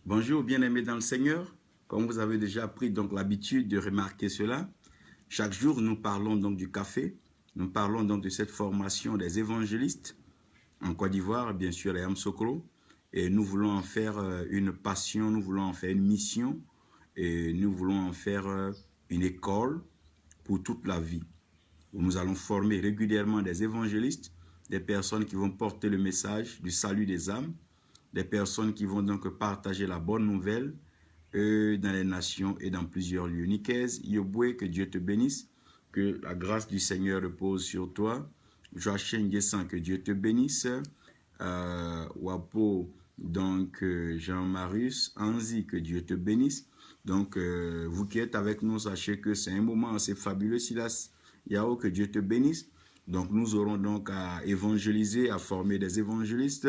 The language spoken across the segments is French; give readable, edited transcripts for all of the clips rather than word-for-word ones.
Bonjour, bien-aimés dans le Seigneur. Comme vous avez déjà pris donc l'habitude de remarquer cela, chaque jour nous parlons donc du café. Nous parlons donc de cette formation des évangélistes en Côte d'Ivoire, bien sûr, à Yamoussoukro. Et nous voulons en faire une passion, nous voulons en faire une mission et nous voulons en faire une école pour toute la vie. Nous allons former régulièrement des évangélistes, des personnes qui vont porter le message du salut des âmes, des personnes qui vont donc partager la bonne nouvelle dans les nations et dans plusieurs lieux. Nikez, Yobwe, que Dieu te bénisse, que la grâce du Seigneur repose sur toi. Joachim Guessan, que Dieu te bénisse. Wapo, donc Jean-Marius, Anzi, que Dieu te bénisse. Donc, vous qui êtes avec nous, sachez que c'est un moment assez fabuleux. Silas Yao, que Dieu te bénisse. Donc, nous aurons donc à évangéliser, à former des évangélistes.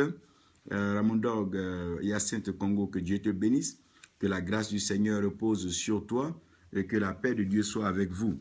Ramondog, Hyacinthe Congo, que Dieu te bénisse. Que la grâce du Seigneur repose sur toi et que la paix de Dieu soit avec vous.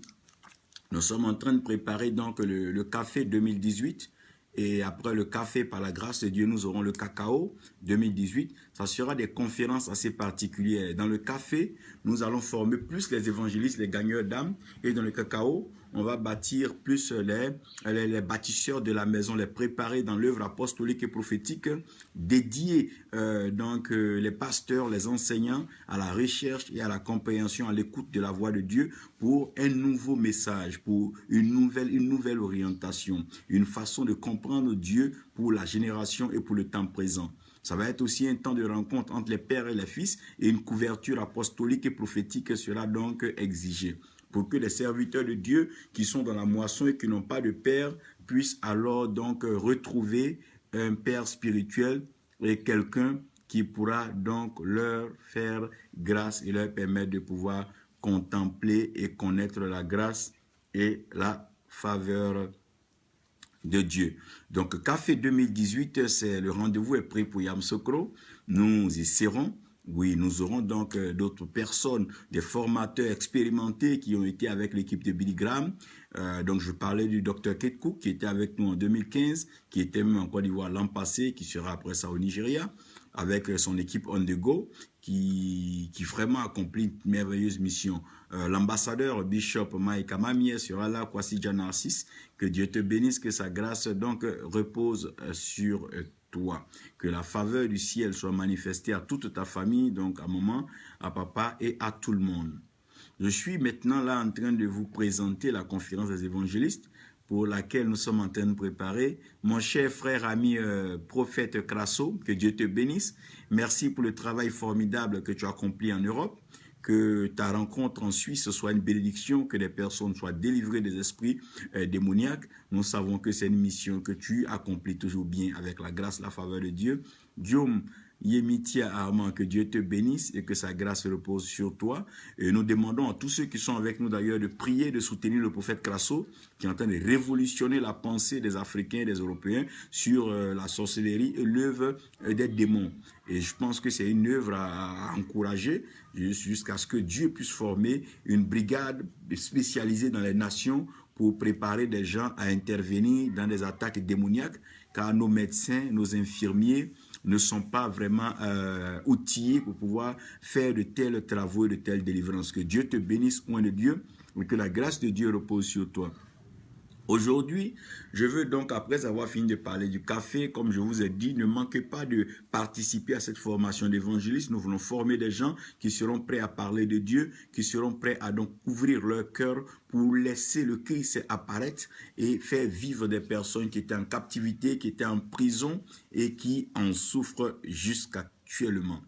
Nous sommes en train de préparer donc le café 2018. Et après le café, par la grâce de Dieu, nous aurons le cacao 2018. Ça sera des conférences assez particulières. Dans le café, nous allons former plus les évangélistes, les gagneurs d'âmes. Et dans le cacao, on va bâtir plus les bâtisseurs de la maison, les préparer dans l'œuvre apostolique et prophétique, dédier les pasteurs, les enseignants à la recherche et à la compréhension, à l'écoute de la voix de Dieu pour un nouveau message, pour une nouvelle orientation, une façon de comprendre Dieu pour la génération et pour le temps présent. Ça va être aussi un temps de rencontre entre les pères et les fils et une couverture apostolique et prophétique sera donc exigée pour que les serviteurs de Dieu qui sont dans la moisson et qui n'ont pas de père puissent alors donc retrouver un père spirituel et quelqu'un qui pourra donc leur faire grâce et leur permettre de pouvoir contempler et connaître la grâce et la faveur de Dieu. Donc, Café 2018, c'est le rendez-vous est pris pour Yamoussoukro. Nous y serons. Oui, nous aurons donc d'autres personnes, des formateurs expérimentés qui ont été avec l'équipe de Billy Graham. Donc, je parlais du docteur Ketkou qui était avec nous en 2015, qui était même en Côte d'Ivoire l'an passé, qui sera après ça au Nigeria, avec son équipe On The Go, qui vraiment accomplit une merveilleuse mission. L'ambassadeur Bishop Mike Amamie sera là, Kwasi Janarcis. Que Dieu te bénisse, que sa grâce donc repose sur toi. Que la faveur du ciel soit manifestée à toute ta famille, donc à maman, à papa et à tout le monde. Je suis maintenant là en train de vous présenter la conférence des évangélistes pour laquelle nous sommes en train de préparer. Mon cher frère, ami, prophète Crasso, que Dieu te bénisse. Merci pour le travail formidable que tu as accompli en Europe. Que ta rencontre en Suisse soit une bénédiction, que les personnes soient délivrées des esprits démoniaques. Nous savons que c'est une mission que tu accomplis toujours bien avec la grâce, la faveur de Dieu. Guillaume Yemitia Armand, que Dieu te bénisse et que sa grâce repose sur toi. Et nous demandons à tous ceux qui sont avec nous d'ailleurs de prier, de soutenir le prophète Crasso, qui est en train de révolutionner la pensée des Africains et des Européens sur la sorcellerie et l'œuvre des démons. Et je pense que c'est une œuvre à encourager jusqu'à ce que Dieu puisse former une brigade spécialisée dans les nations pour préparer des gens à intervenir dans des attaques démoniaques, car nos médecins, nos infirmiers ne sont pas vraiment outillés pour pouvoir faire de tels travaux et de telles délivrances. Que Dieu te bénisse, oint de Dieu, et que la grâce de Dieu repose sur toi. Aujourd'hui, je veux donc, après avoir fini de parler du café, comme je vous ai dit, ne manquez pas de participer à cette formation d'évangélistes. Nous voulons former des gens qui seront prêts à parler de Dieu, qui seront prêts à donc ouvrir leur cœur pour laisser le Christ apparaître et faire vivre des personnes qui étaient en captivité, qui étaient en prison et qui en souffrent jusqu'actuellement.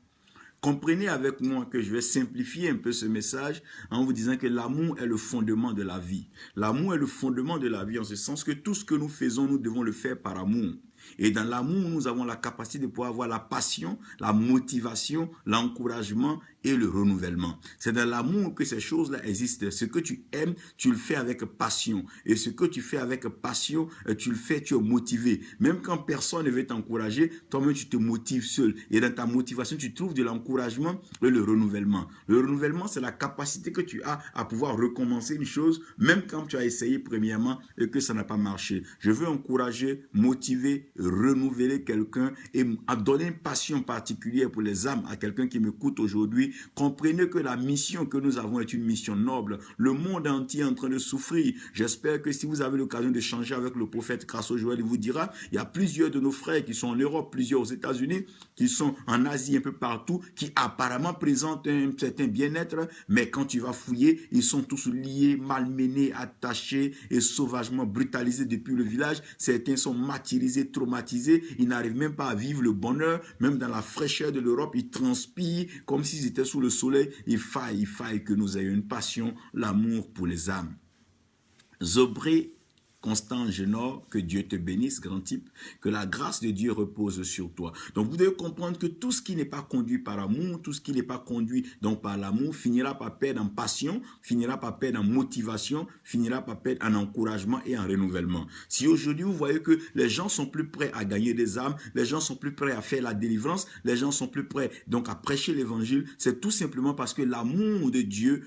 Comprenez avec moi que je vais simplifier un peu ce message en vous disant que l'amour est le fondement de la vie. L'amour est le fondement de la vie en ce sens que tout ce que nous faisons, nous devons le faire par amour. Et dans l'amour, nous avons la capacité de pouvoir avoir la passion, la motivation, l'encouragement et le renouvellement. C'est dans l'amour que ces choses-là existent. Ce que tu aimes, tu le fais avec passion. Et ce que tu fais avec passion, tu le fais, tu es motivé. Même quand personne ne veut t'encourager, toi-même tu te motives seul. Et dans ta motivation, tu trouves de l'encouragement et le renouvellement. Le renouvellement, c'est la capacité que tu as à pouvoir recommencer une chose, même quand tu as essayé premièrement et que ça n'a pas marché. Je veux encourager, motiver renouveler quelqu'un et à donner une passion particulière pour les âmes à quelqu'un qui m'écoute aujourd'hui, comprenez que la mission que nous avons est une mission noble. Le monde entier est en train de souffrir. J'espère que si vous avez l'occasion d'échanger avec le prophète Crasso Joël, il vous dira, il y a plusieurs de nos frères qui sont en Europe, plusieurs aux États-Unis, qui sont en Asie, un peu partout, qui apparemment présentent un certain bien-être, mais quand tu vas fouiller, ils sont tous liés, malmenés, attachés et sauvagement brutalisés depuis le village. Certains sont martyrisés, traumatisés, ils n'arrivent même pas à vivre le bonheur, même dans la fraîcheur de l'Europe, ils transpirent comme s'ils étaient sous le soleil. Il faille que nous ayons une passion, l'amour pour les âmes. Zobré Constant Genor, que Dieu te bénisse, grand type, que la grâce de Dieu repose sur toi. Donc vous devez comprendre que tout ce qui n'est pas conduit par amour, tout ce qui n'est pas conduit donc par l'amour, finira par perdre en passion, finira par perdre en motivation, finira par perdre en encouragement et en renouvellement. Si aujourd'hui vous voyez que les gens sont plus prêts à gagner des âmes, les gens sont plus prêts à faire la délivrance, les gens sont plus prêts donc à prêcher l'évangile, c'est tout simplement parce que l'amour de Dieu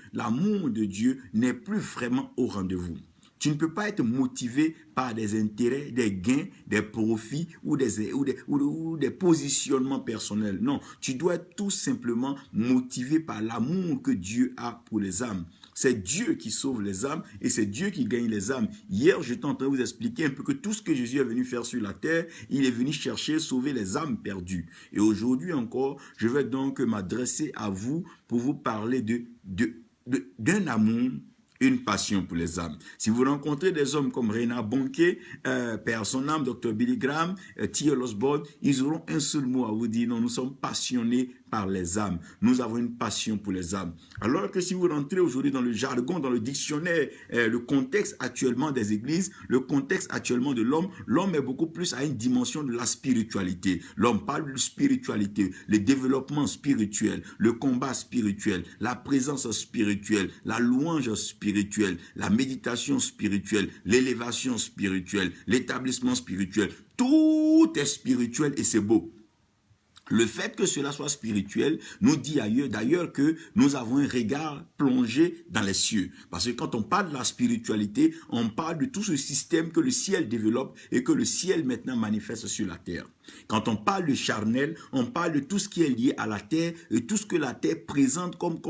n'est plus vraiment au rendez-vous. Tu ne peux pas être motivé par des intérêts, des gains, des profits ou des positionnements personnels. Non, tu dois être tout simplement motivé par l'amour que Dieu a pour les âmes. C'est Dieu qui sauve les âmes et c'est Dieu qui gagne les âmes. Hier, j'étais en train de vous expliquer un peu que tout ce que Jésus est venu faire sur la terre, il est venu chercher, sauver les âmes perdues. Et aujourd'hui encore, je vais donc m'adresser à vous pour vous parler d'un amour, une passion pour les âmes. Si vous rencontrez des hommes comme Reinhard Bonnke, Père son âme, Dr. Billy Graham, T.L. Osborne, ils auront un seul mot à vous dire, non, nous sommes passionnés par les âmes. Nous avons une passion pour les âmes. Alors que si vous rentrez aujourd'hui dans le jargon, dans le dictionnaire, le contexte actuellement des églises, le contexte actuellement de l'homme, l'homme est beaucoup plus à une dimension de la spiritualité. L'homme parle de spiritualité, le développement spirituel, le combat spirituel, la présence spirituelle, la louange spirituelle, la méditation spirituelle, l'élévation spirituelle, l'établissement spirituel. Tout est spirituel et c'est beau. Le fait que cela soit spirituel nous dit d'ailleurs que nous avons un regard plongé dans les cieux. Parce que quand on parle de la spiritualité, on parle de tout ce système que le ciel développe et que le ciel maintenant manifeste sur la terre. Quand on parle de charnel, on parle de tout ce qui est lié à la terre et tout ce que la terre présente comme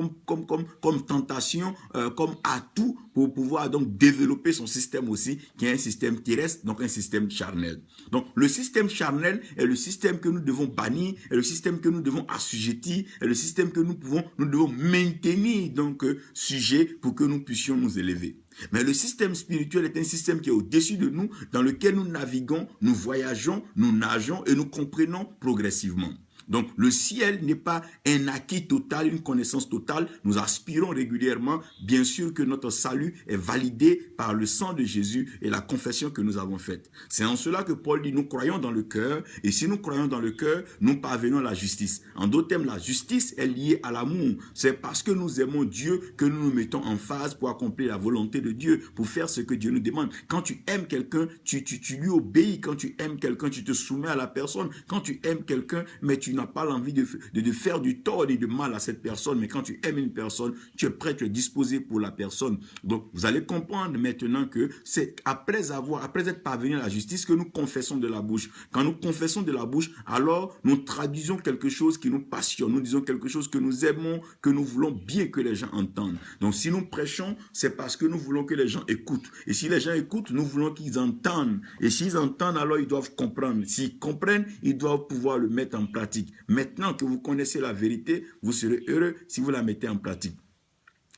tentation, comme atout pour pouvoir donc développer son système aussi, qui est un système terrestre, donc un système charnel. Donc le système charnel est le système que nous devons bannir, est le système que nous devons assujettir, est le système que nous devons maintenir donc sujet pour que nous puissions nous élever. Mais le système spirituel est un système qui est au-dessus de nous, dans lequel nous naviguons, nous voyageons, nous nageons et nous comprenons progressivement. Donc, le ciel n'est pas un acquis total, une connaissance totale. Nous aspirons régulièrement. Bien sûr que notre salut est validé par le sang de Jésus et la confession que nous avons faite. C'est en cela que Paul dit, nous croyons dans le cœur. Et si nous croyons dans le cœur, nous parvenons à la justice. En d'autres termes, la justice est liée à l'amour. C'est parce que nous aimons Dieu que nous nous mettons en phase pour accomplir la volonté de Dieu, pour faire ce que Dieu nous demande. Quand tu aimes quelqu'un, tu lui obéis. Quand tu aimes quelqu'un, tu te soumets à la personne. Quand tu aimes quelqu'un, mais tu n'as pas l'envie de faire du tort et du mal à cette personne, mais quand tu aimes une personne, tu es prêt, tu es disposé pour la personne. Donc, vous allez comprendre maintenant que c'est après être parvenu à la justice que nous confessons de la bouche. Quand nous confessons de la bouche, alors nous traduisons quelque chose qui nous passionne, nous disons quelque chose que nous aimons, que nous voulons bien que les gens entendent. Donc, si nous prêchons, c'est parce que nous voulons que les gens écoutent. Et si les gens écoutent, nous voulons qu'ils entendent. Et s'ils entendent, alors ils doivent comprendre. S'ils comprennent, ils doivent pouvoir le mettre en pratique. Maintenant que vous connaissez la vérité, vous serez heureux si vous la mettez en pratique.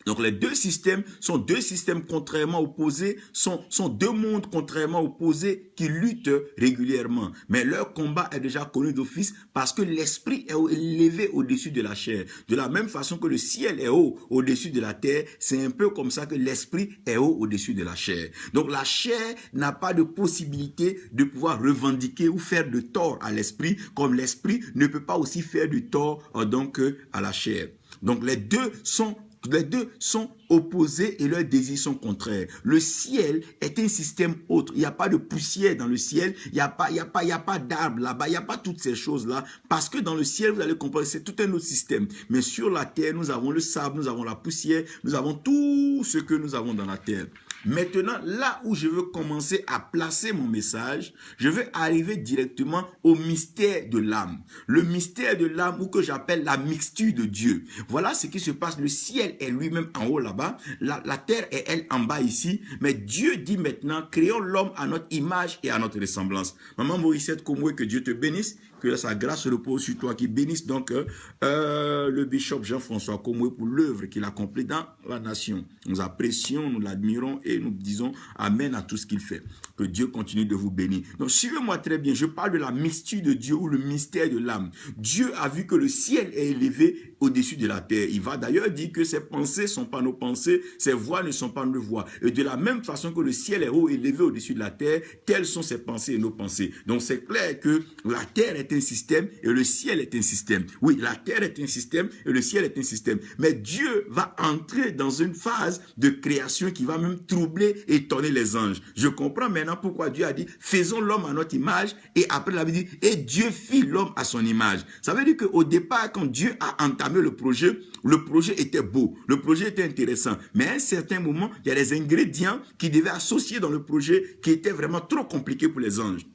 Donc les deux systèmes sont deux systèmes contrairement opposés, sont deux mondes contrairement opposés qui luttent régulièrement. Mais leur combat est déjà connu d'office parce que l'esprit est élevé au-dessus de la chair. De la même façon que le ciel est haut au-dessus de la terre, c'est un peu comme ça que l'esprit est haut au-dessus de la chair. Donc la chair n'a pas de possibilité de pouvoir revendiquer ou faire de tort à l'esprit, comme l'esprit ne peut pas aussi faire du tort donc à la chair. Donc les deux sont opposés et leurs désirs sont contraires. Le ciel est un système autre. Il n'y a pas de poussière dans le ciel. Il n'y a pas d'arbres là-bas. Il n'y a pas toutes ces choses-là. Parce que dans le ciel, vous allez comprendre, c'est tout un autre système. Mais sur la terre, nous avons le sable, nous avons la poussière, nous avons tout ce que nous avons dans la terre. Maintenant, là où je veux commencer à placer mon message, je vais arriver directement au mystère de l'âme. Le mystère de l'âme, ou que j'appelle la mixture de Dieu. Voilà ce qui se passe. Le ciel est lui-même en haut là-bas. La terre est elle en bas ici. Mais Dieu dit maintenant, créons l'homme à notre image et à notre ressemblance. Maman Morissette Komwe, que Dieu te bénisse. Que sa grâce repose sur toi, qui bénisse donc le bishop Jean-François Komwe pour l'œuvre qu'il accomplit dans la nation. Nous apprécions, nous l'admirons et nous disons amen à tout ce qu'il fait. Que Dieu continue de vous bénir. Donc suivez-moi très bien, je parle de la mystère de Dieu ou le mystère de l'âme. Dieu a vu que le ciel est élevé au-dessus de la terre. Il va d'ailleurs dire que ses pensées ne sont pas nos pensées, ses voix ne sont pas nos voix. Et de la même façon que le ciel est haut élevé au-dessus de la terre, telles sont ses pensées et nos pensées. Donc c'est clair que la terre est un système et le ciel est un système. Oui, la terre est un système et le ciel est un système. Mais Dieu va entrer dans une phase de création qui va même troubler et étonner les anges. Je comprends maintenant pourquoi Dieu a dit « Faisons l'homme à notre image » et après il avait dit « Et Dieu fit l'homme à son image ». Ça veut dire qu'au départ, quand Dieu a entamé le projet était beau, le projet était intéressant. Mais à un certain moment, il y a des ingrédients qui devaient associer dans le projet qui étaient vraiment trop compliqués pour les anges.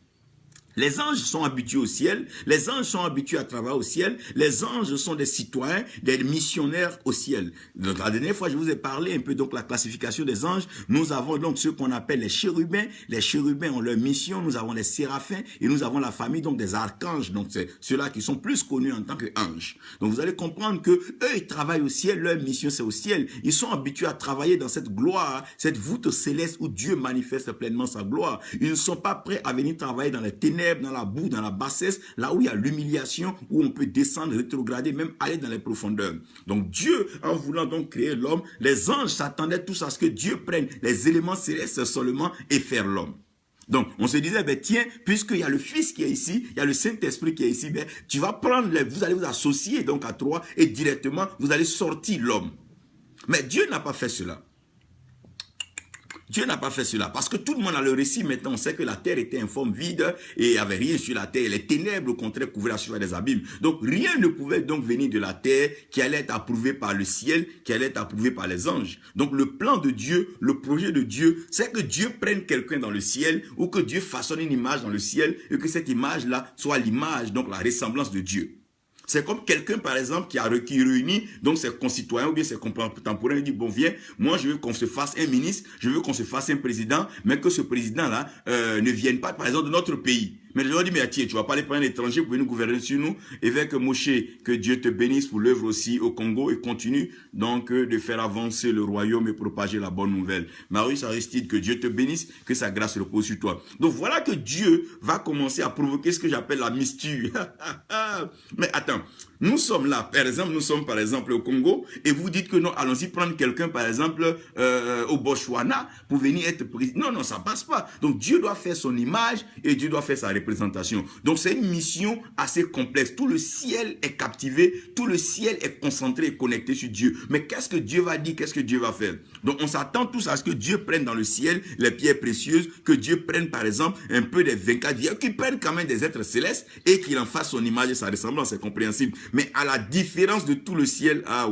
Les anges sont habitués au ciel, les anges sont habitués à travailler au ciel, les anges sont des citoyens, des missionnaires au ciel. Donc, la dernière fois, je vous ai parlé un peu de la classification des anges. Nous avons donc ceux qu'on appelle les chérubins. Les chérubins ont leur mission, nous avons les séraphins et nous avons la famille donc des archanges. Donc, c'est ceux-là qui sont plus connus en tant qu'anges. Donc, vous allez comprendre que eux, ils travaillent au ciel, leur mission, c'est au ciel. Ils sont habitués à travailler dans cette gloire, cette voûte céleste où Dieu manifeste pleinement sa gloire. Ils ne sont pas prêts à venir travailler dans les ténèbres, dans la boue, dans la bassesse, là où il y a l'humiliation, où on peut descendre, rétrograder, même aller dans les profondeurs. Donc Dieu, en voulant donc créer l'homme, les anges s'attendaient tous à ce que Dieu prenne les éléments célestes seulement et faire l'homme. Donc, on se disait, ben, tiens, puisqu'il y a le Fils qui est ici, il y a le Saint-Esprit qui est ici, ben, tu vas prendre, vous allez vous associer donc à trois et directement, vous allez sortir l'homme. Mais Dieu n'a pas fait cela. Dieu n'a pas fait cela parce que tout le monde a le récit maintenant. On sait que la terre était informe, vide et il n'y avait rien sur la terre. Les ténèbres, au contraire, couvraient la surface des abîmes. Donc, rien ne pouvait donc venir de la terre qui allait être approuvé par le ciel, qui allait être approuvé par les anges. Donc, le plan de Dieu, le projet de Dieu, c'est que Dieu prenne quelqu'un dans le ciel ou que Dieu façonne une image dans le ciel et que cette image-là soit l'image, donc la ressemblance de Dieu. C'est comme quelqu'un, par exemple, qui réunit donc ses concitoyens ou bien ses contemporains et dit, bon, viens, moi, je veux qu'on se fasse un ministre, je veux qu'on se fasse un président, mais que ce président-là ne vienne pas, par exemple, de notre pays. Mais je leur dis, mais tiens, tu vas pas aller prendre un étranger pour venir gouverner sur nous. Évêque Moshe, que Dieu te bénisse pour l'œuvre aussi au Congo et continue donc de faire avancer le royaume et propager la bonne nouvelle. Marius Aristide, que Dieu te bénisse, que sa grâce repose sur toi. Donc voilà que Dieu va commencer à provoquer ce que j'appelle la mysture. Mais attends, nous sommes là, par exemple, nous sommes par exemple au Congo et vous dites que non, allons-y prendre quelqu'un par exemple au Botswana pour venir être président. Non, non, ça passe pas. Donc Dieu doit faire son image et Dieu doit faire sa représentation. Donc c'est une mission assez complexe. Tout le ciel est captivé, tout le ciel est concentré et connecté sur Dieu. Mais qu'est-ce que Dieu va dire, qu'est-ce que Dieu va faire? Donc on s'attend tous à ce que Dieu prenne dans le ciel les pierres précieuses, que Dieu prenne par exemple un peu des 24 vierges, qu'il prenne quand même des êtres célestes et qu'il en fasse son image et sa ressemblance, c'est compréhensible. Mais à la différence de tout le ciel, à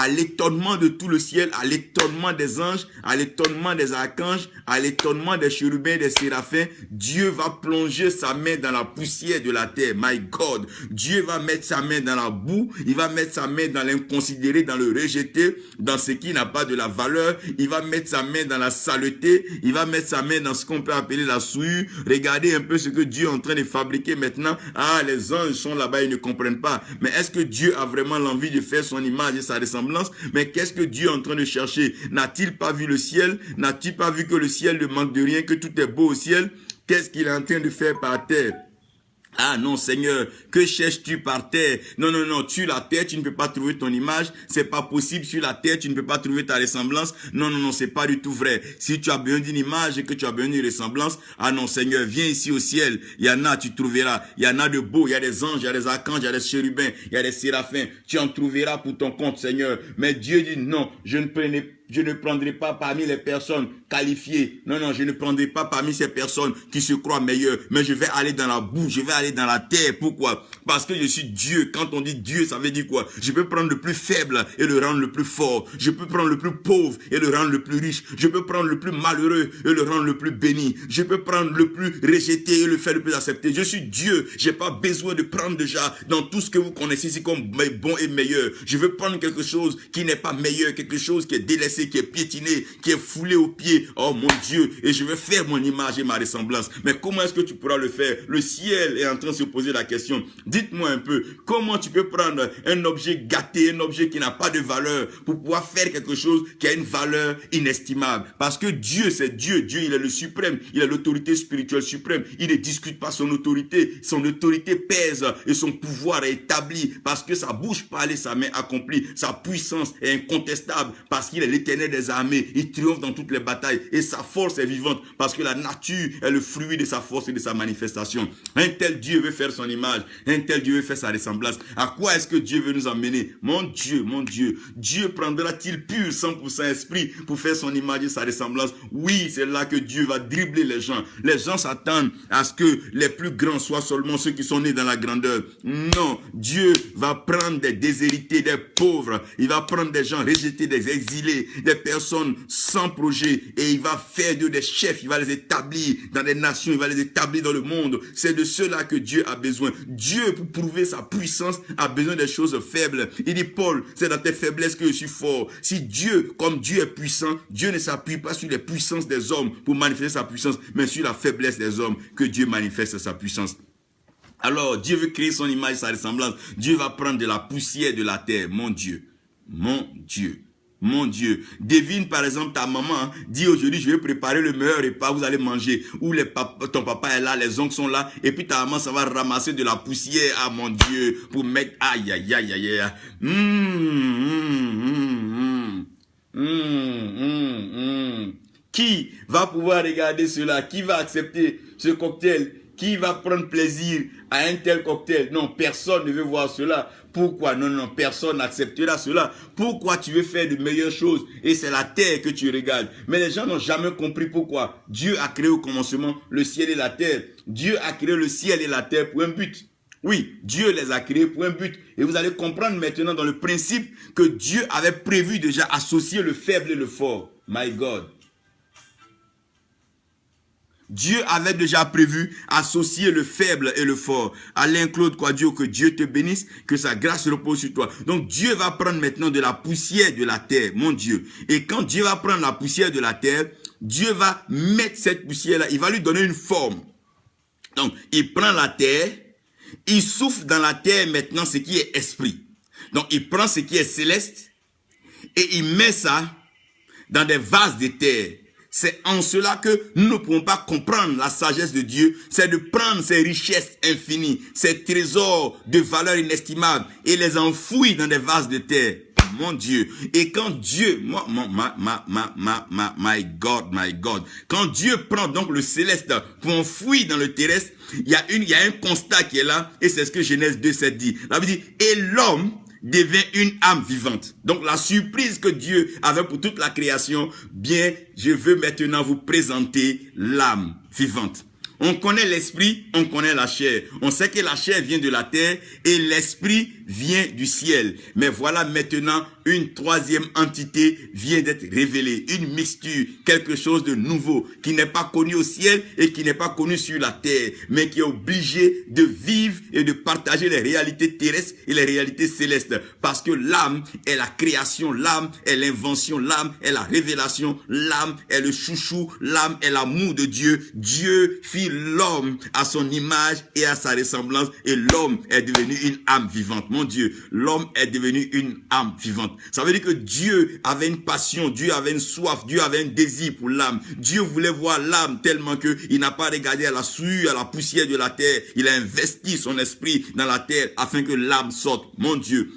l'étonnement de tout le ciel, à l'étonnement des anges, à l'étonnement des archanges, à l'étonnement des chérubins, des séraphins, Dieu va plonger sa main dans la poussière de la terre. My God, Dieu va mettre sa main dans la boue, il va mettre sa main dans l'inconsidéré, dans le rejeté, dans ce qui n'a pas de la valeur, il va mettre sa main dans la saleté, il va mettre sa main dans ce qu'on peut appeler la souillure. Regardez un peu ce que Dieu est en train de fabriquer maintenant. Ah, les anges sont là-bas, ils ne comprennent pas. Mais est-ce que Dieu a vraiment l'envie de faire son image et sa ressemblance? Mais qu'est-ce que Dieu est en train de chercher? N'a-t-il pas vu le ciel? N'a-t-il pas vu que le ciel ne manque de rien, que tout est beau au ciel? Qu'est-ce qu'il est en train de faire par terre? Ah non, Seigneur, que cherches-tu par terre? Non, non, non, sur la terre, tu ne peux pas trouver ton image. C'est pas possible. Sur la terre, tu ne peux pas trouver ta ressemblance. Non, non, non, c'est pas du tout vrai. Si tu as besoin d'une image et que tu as besoin d'une ressemblance, ah non, Seigneur, viens ici au ciel. Il y en a, tu trouveras. Il y en a de beaux. Il y a des anges, il y a des archanges, il y a des chérubins, il y a des séraphins. Tu en trouveras pour ton compte, Seigneur. Mais Dieu dit non, je ne prenais je ne prendrai pas parmi les personnes qualifiées. Non, non, je ne prendrai pas parmi ces personnes qui se croient meilleures. Mais je vais aller dans la boue, je vais aller dans la terre. Pourquoi? Parce que je suis Dieu. Quand on dit Dieu, ça veut dire quoi? Je peux prendre le plus faible et le rendre le plus fort. Je peux prendre le plus pauvre et le rendre le plus riche. Je peux prendre le plus malheureux et le rendre le plus béni. Je peux prendre le plus rejeté et le faire le plus accepté. Je suis Dieu. J'ai pas besoin de prendre déjà dans tout ce que vous connaissez ici comme bon et meilleur. Je veux prendre quelque chose qui n'est pas meilleur, quelque chose qui est délaissé, qui est piétiné, qui est foulé aux pieds. Oh mon Dieu, et je vais faire mon image et ma ressemblance. Mais comment est-ce que tu pourras le faire? Le ciel est en train de se poser la question. Dites-moi un peu, comment tu peux prendre un objet gâté, un objet qui n'a pas de valeur, pour pouvoir faire quelque chose qui a une valeur inestimable? Parce que Dieu, c'est Dieu. Dieu, il est le suprême. Il est l'autorité spirituelle suprême. Il ne discute pas son autorité. Son autorité pèse et son pouvoir est établi parce que sa bouche parle et sa main accomplit. Sa puissance est incontestable parce qu'il est l'Éternel des armées. Il triomphe dans toutes les batailles et sa force est vivante parce que la nature est le fruit de sa force et de sa manifestation. Un tel Dieu veut faire son image. Un tel Dieu veut faire sa ressemblance. À quoi est-ce que Dieu veut nous emmener? Mon Dieu, Dieu prendra-t-il pur 100% esprit pour faire son image et sa ressemblance? Oui, c'est là que Dieu va dribbler les gens. Les gens s'attendent à ce que les plus grands soient seulement ceux qui sont nés dans la grandeur. Non, Dieu va prendre des déshérités, des pauvres. Il va prendre des gens rejetés, des exilés, des personnes sans projet. Et il va faire d'eux des chefs. Il va les établir dans des nations. Il va les établir dans le monde. C'est de cela que Dieu a besoin. Dieu, pour prouver sa puissance, a besoin des choses faibles. Il dit, Paul, c'est dans tes faiblesses que je suis fort. Si Dieu, comme Dieu est puissant, Dieu ne s'appuie pas sur les puissances des hommes pour manifester sa puissance, mais sur la faiblesse des hommes que Dieu manifeste sa puissance. Alors, Dieu veut créer son image, sa ressemblance. Dieu va prendre de la poussière de la terre. Mon Dieu, mon Dieu, mon Dieu. Devine par exemple ta maman, dit aujourd'hui je vais préparer le meilleur repas, vous allez manger. Ou ton papa est là, les oncles sont là. Et puis ta maman, ça va ramasser de la poussière. Ah mon Dieu, pour mettre, aïe, aïe, aïe, aïe, aïe. Qui va pouvoir regarder cela? Qui va accepter ce cocktail? Qui va prendre plaisir à un tel cocktail? Non, personne ne veut voir cela. Pourquoi? Non, non, personne n'acceptera cela. Pourquoi tu veux faire de meilleures choses? Et c'est la terre que tu regardes. Mais les gens n'ont jamais compris pourquoi. Dieu a créé au commencement le ciel et la terre. Dieu a créé le ciel et la terre pour un but. Oui, Dieu les a créés pour un but. Et vous allez comprendre maintenant dans le principe que Dieu avait prévu déjà associer le faible et le fort. My God. Dieu avait déjà prévu associer le faible et le fort. Alain Claude Quadio, que Dieu te bénisse, que sa grâce repose sur toi. Donc Dieu va prendre maintenant de la poussière de la terre, mon Dieu. Et quand Dieu va prendre la poussière de la terre, Dieu va mettre cette poussière-là, il va lui donner une forme. Donc il prend la terre, il souffle dans la terre maintenant ce qui est esprit. Donc il prend ce qui est céleste et il met ça dans des vases de terre. C'est en cela que nous ne pouvons pas comprendre la sagesse de Dieu. C'est de prendre ces richesses infinies, ces trésors de valeur inestimable et les enfouir dans des vases de terre. Mon Dieu. Et quand Dieu, my God. Quand Dieu prend donc le céleste pour enfouir dans le terrestre, il y a un constat qui est là et c'est ce que Genèse 2:7 dit. Là, il dit, et l'homme devient une âme vivante. Donc la surprise que Dieu avait pour toute la création, bien, je veux maintenant vous présenter l'âme vivante. On connaît l'esprit, on connaît la chair. On sait que la chair vient de la terre et l'esprit vient du ciel. Mais voilà maintenant une troisième entité vient d'être révélée. Une mixture, quelque chose de nouveau qui n'est pas connu au ciel et qui n'est pas connu sur la terre, mais qui est obligé de vivre et de partager les réalités terrestres et les réalités célestes. Parce que l'âme est la création, l'âme est l'invention, l'âme est la révélation, l'âme est le chouchou, l'âme est l'amour de Dieu. Dieu fit l'homme à son image et à sa ressemblance et l'homme est devenu une âme vivante. Mon Dieu, l'homme est devenu une âme vivante. Ça veut dire que Dieu avait une passion, Dieu avait une soif, Dieu avait un désir pour l'âme. Dieu voulait voir l'âme tellement qu'il n'a pas regardé à la souillure, à la poussière de la terre. Il a investi son esprit dans la terre afin que l'âme sorte. Mon Dieu.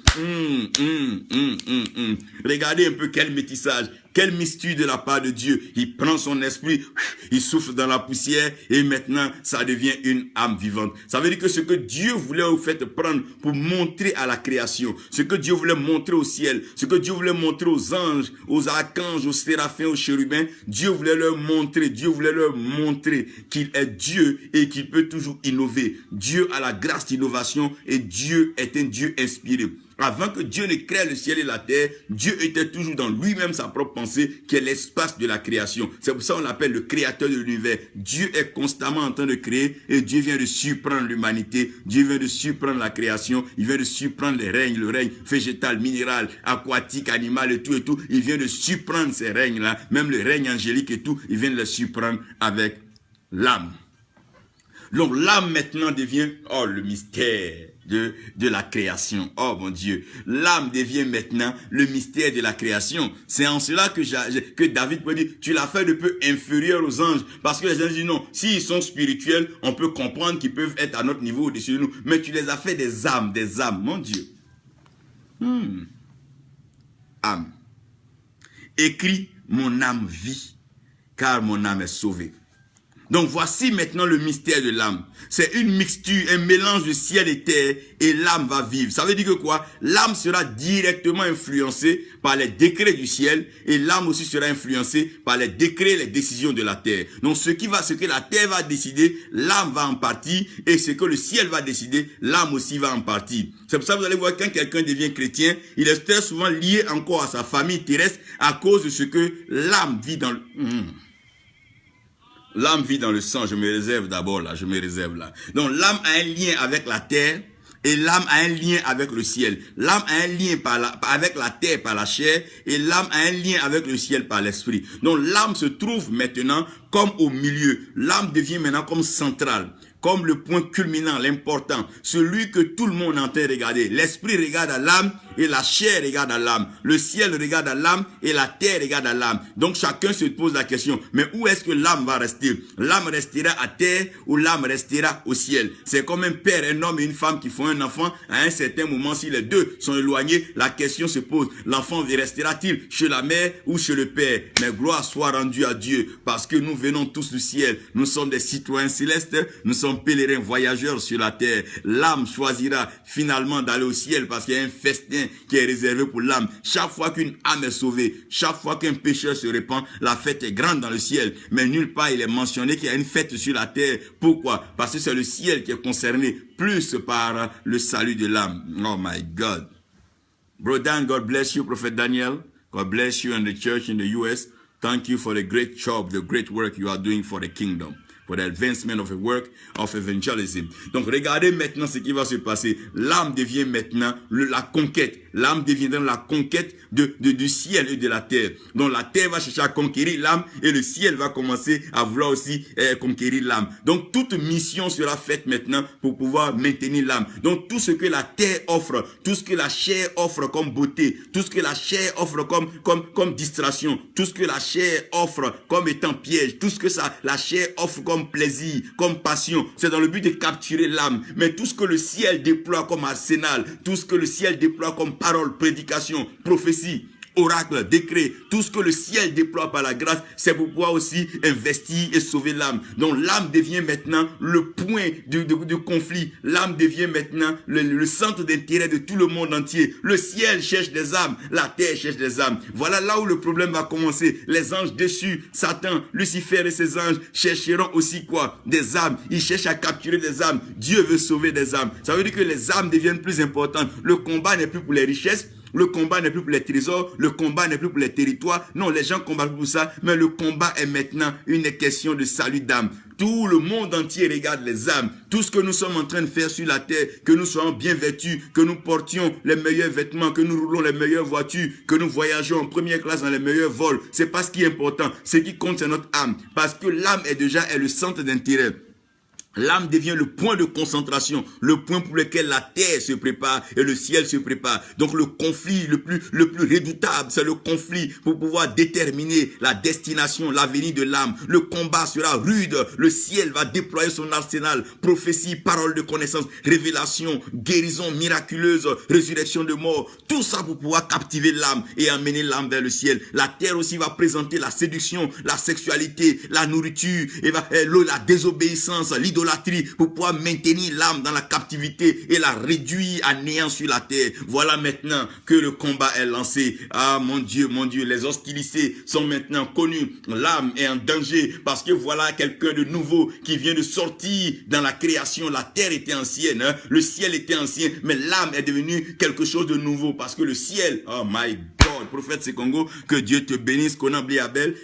Regardez un peu quel métissage. Quel mystère de la part de Dieu. Il prend son esprit, il souffle dans la poussière et maintenant ça devient une âme vivante. Ça veut dire que ce que Dieu voulait au fait prendre pour montrer à la création, ce que Dieu voulait montrer au ciel, ce que Dieu voulait montrer aux anges, aux archanges, aux séraphins, aux chérubins, Dieu voulait leur montrer qu'il est Dieu et qu'il peut toujours innover. Dieu a la grâce d'innovation et Dieu est un Dieu inspiré. Avant que Dieu ne crée le ciel et la terre, Dieu était toujours dans lui-même sa propre pensée, qui est l'espace de la création. C'est pour ça qu'on l'appelle le créateur de l'univers. Dieu est constamment en train de créer et Dieu vient de surprendre l'humanité. Dieu vient de surprendre la création. Il vient de surprendre les règnes, le règne végétal, minéral, aquatique, animal et tout et tout. Il vient de surprendre ces règnes-là, même le règne angélique et tout. Il vient de le surprendre avec l'âme. Donc l'âme maintenant devient, le mystère de la création. Oh mon Dieu, l'âme devient maintenant le mystère de la création. C'est en cela que David peut dire, tu l'as fait de peu inférieur aux anges. Parce que les anges disent non, s'ils sont spirituels, on peut comprendre qu'ils peuvent être à notre niveau au-dessus de nous. Mais tu les as fait des âmes, mon Dieu. Âme. Écris, mon âme vit, car mon âme est sauvée. Donc voici maintenant le mystère de l'âme. C'est une mixture, un mélange de ciel et terre et l'âme va vivre. Ça veut dire que quoi? L'âme sera directement influencée par les décrets du ciel et l'âme aussi sera influencée par les décrets, les décisions de la terre. Donc ce que la terre va décider, l'âme va en partie et ce que le ciel va décider, l'âme aussi va en partie. C'est pour ça que vous allez voir quand quelqu'un devient chrétien, il est très souvent lié encore à sa famille terrestre à cause de ce que l'âme vit dans le... L'âme vit dans le sang, je me réserve d'abord là, Donc l'âme a un lien avec la terre et l'âme a un lien avec le ciel. L'âme a un lien avec la terre par la chair et l'âme a un lien avec le ciel par l'esprit. Donc l'âme se trouve maintenant comme au milieu. L'âme devient maintenant comme centrale, comme le point culminant, l'important, celui que tout le monde est en train de regarder. L'esprit regarde à l'âme et la chair regarde à l'âme. Le ciel regarde à l'âme et la terre regarde à l'âme. Donc chacun se pose la question, mais où est-ce que l'âme va rester? L'âme restera à terre ou l'âme restera au ciel? C'est comme un père, un homme et une femme qui font un enfant. À un certain moment, si les deux sont éloignés, la question se pose, l'enfant restera-t-il chez la mère ou chez le père? Mais gloire soit rendue à Dieu, parce que nous venons tous du ciel. Nous sommes des citoyens célestes, nous sommes pèlerins voyageurs sur la terre. L'âme choisira finalement d'aller au ciel parce qu'il y a un festin qui est réservé pour l'âme. Chaque fois qu'une âme est sauvée, chaque fois qu'un pécheur se répand, la fête est grande dans le ciel. Mais nulle part il est mentionné qu'il y a une fête sur la terre. Pourquoi? Parce que c'est le ciel qui est concerné plus par le salut de l'âme. Oh my God. Brother Dan, God bless you, Prophet Daniel. God bless you and the church in the US. Thank you for the great job, the great work you are doing for the kingdom. For the advancement of the work of evangelism. Donc regardez maintenant ce qui va se passer. L'âme devient maintenant la conquête. L'âme deviendra la conquête du ciel et de la terre. Donc la terre va chercher à conquérir l'âme et le ciel va commencer à vouloir aussi conquérir l'âme. Donc toute mission sera faite maintenant pour pouvoir maintenir l'âme. Donc tout ce que la terre offre, tout ce que la chair offre comme beauté, tout ce que la chair offre comme distraction, tout ce que la chair offre comme étant piège, tout ce que la chair offre comme plaisir, comme passion, c'est dans le but de capturer l'âme. Mais tout ce que le ciel déploie comme arsenal, tout ce que le ciel déploie comme parole, prédication, prophétie, oracle, décret, tout ce que le ciel déploie par la grâce, c'est pour pouvoir aussi investir et sauver l'âme. Donc l'âme devient maintenant le point de conflit. L'âme devient maintenant le centre d'intérêt de tout le monde entier. Le ciel cherche des âmes, la terre cherche des âmes. Voilà là où le problème va commencer. Les anges déçus, Satan, Lucifer et ses anges chercheront aussi quoi? Des âmes. Ils cherchent à capturer des âmes. Dieu veut sauver des âmes. Ça veut dire que les âmes deviennent plus importantes. Le combat n'est plus pour les richesses. Le combat n'est plus pour les trésors, le combat n'est plus pour les territoires. Non, les gens combattent pour ça, mais le combat est maintenant une question de salut d'âme. Tout le monde entier regarde les âmes. Tout ce que nous sommes en train de faire sur la terre, que nous soyons bien vêtus, que nous portions les meilleurs vêtements, que nous roulons les meilleures voitures, que nous voyageons en première classe dans les meilleurs vols. C'est pas ce qui est important. Ce qui compte, c'est notre âme. Parce que l'âme est le centre d'intérêt. L'âme devient le point de concentration, le point pour lequel la terre se prépare et le ciel se prépare. Donc le conflit le plus redoutable, c'est le conflit pour pouvoir déterminer la destination, l'avenir de l'âme. Le combat sera rude, le ciel va déployer son arsenal, prophétie, parole de connaissance, révélation, guérison miraculeuse, résurrection de mort. Tout ça pour pouvoir captiver l'âme et amener l'âme vers le ciel. La terre aussi va présenter la séduction, la sexualité, la nourriture, et la désobéissance, l'idolâtrie, pour pouvoir maintenir l'âme dans la captivité et la réduire à néant sur la terre. Voilà maintenant que le combat est lancé. Ah mon Dieu, les hostilités sont maintenant connues. L'âme est en danger parce que voilà quelqu'un de nouveau qui vient de sortir dans la création. La terre était ancienne, hein? Le ciel était ancien, mais l'âme est devenue quelque chose de nouveau parce que le ciel, oh my God, prophète Sekongo, que Dieu te bénisse, Konambli Abel,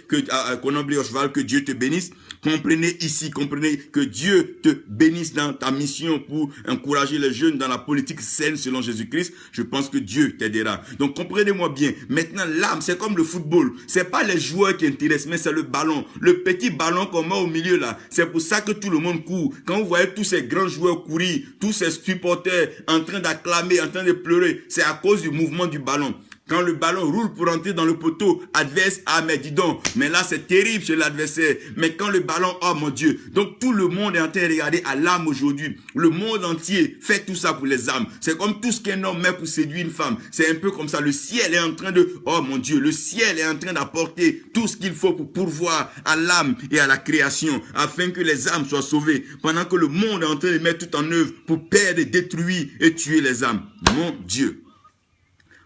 Konambli Osval, que Dieu te bénisse. Comprenez ici, comprenez que Dieu te bénisse dans ta mission pour encourager les jeunes dans la politique saine selon Jésus-Christ. Je pense que Dieu t'aidera. Donc comprenez-moi bien. Maintenant, l'âme, c'est comme le football. C'est pas les joueurs qui intéressent, mais c'est le ballon. Le petit ballon qu'on met au milieu là. C'est pour ça que tout le monde court. Quand vous voyez tous ces grands joueurs courir, tous ces supporters en train d'acclamer, en train de pleurer, c'est à cause du mouvement du ballon. Quand le ballon roule pour entrer dans le poteau adverse, ah mais dis donc, mais là c'est terrible chez l'adversaire. Mais quand le ballon, oh mon Dieu, donc tout le monde est en train de regarder à l'âme aujourd'hui. Le monde entier fait tout ça pour les âmes. C'est comme tout ce qu'un homme met pour séduire une femme. C'est un peu comme ça. Le ciel est en train de, oh mon Dieu, le ciel est en train d'apporter tout ce qu'il faut pour pourvoir à l'âme et à la création, afin que les âmes soient sauvées. Pendant que le monde est en train de mettre tout en œuvre pour perdre, détruire et tuer les âmes. Mon Dieu.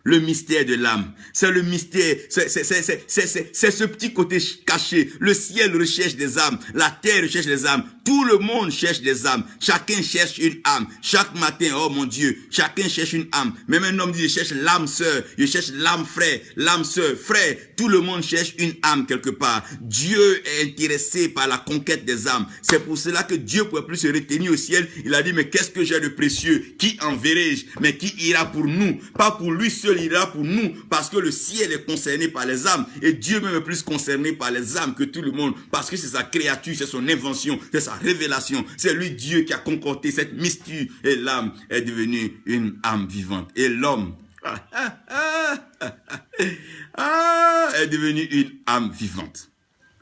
Le mystère de l'âme, c'est le mystère, c'est ce petit côté caché. Le ciel recherche des âmes, la terre recherche des âmes, tout le monde cherche des âmes. Chacun cherche une âme. Chaque matin, oh mon Dieu, chacun cherche une âme. Même un homme dit, je cherche l'âme sœur, je cherche l'âme frère, l'âme sœur, frère. Tout le monde cherche une âme quelque part. Dieu est intéressé par la conquête des âmes. C'est pour cela que Dieu ne pouvait plus se retenir au ciel. Il a dit, mais qu'est-ce que j'ai de précieux? Qui enverrai-je? Mais qui ira pour nous? Pas pour lui seul, il ira pour nous. Parce que le ciel est concerné par les âmes. Et Dieu même est plus concerné par les âmes que tout le monde. Parce que c'est sa créature, c'est son invention, c'est sa révélation. C'est lui Dieu qui a concocté cette mystère. Et l'âme est devenue une âme vivante. Et l'homme est devenu une âme vivante.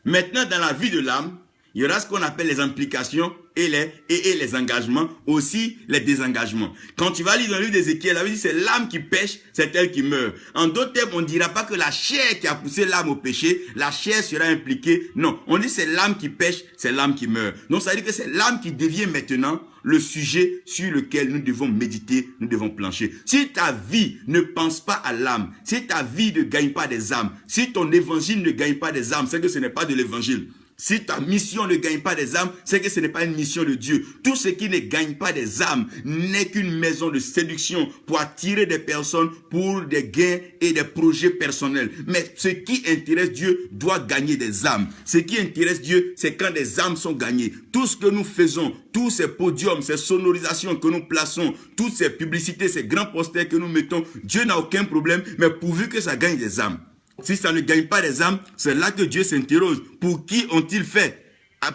Maintenant, dans la vie de l'âme, il y aura ce qu'on appelle les implications et les engagements, aussi les désengagements. Quand tu vas lire dans le livre d'Ézéchiel, la Bible dit c'est l'âme qui pêche, c'est elle qui meurt. En d'autres termes, on ne dira pas que la chair qui a poussé l'âme au péché, la chair sera impliquée. Non, on dit c'est l'âme qui pêche, c'est l'âme qui meurt. Donc ça veut dire que c'est l'âme qui devient maintenant le sujet sur lequel nous devons méditer, nous devons plancher. Si ta vie ne pense pas à l'âme, si ta vie ne gagne pas des âmes, si ton évangile ne gagne pas des âmes, c'est que ce n'est pas de l'évangile. Si ta mission ne gagne pas des âmes, c'est que ce n'est pas une mission de Dieu. Tout ce qui ne gagne pas des âmes n'est qu'une maison de séduction pour attirer des personnes pour des gains et des projets personnels. Mais ce qui intéresse Dieu doit gagner des âmes. Ce qui intéresse Dieu, c'est quand des âmes sont gagnées. Tout ce que nous faisons, tous ces podiums, ces sonorisations que nous plaçons, toutes ces publicités, ces grands posters que nous mettons, Dieu n'a aucun problème, mais pourvu que ça gagne des âmes. Si ça ne gagne pas des âmes, c'est là que Dieu s'interroge. Pour qui ont-ils fait?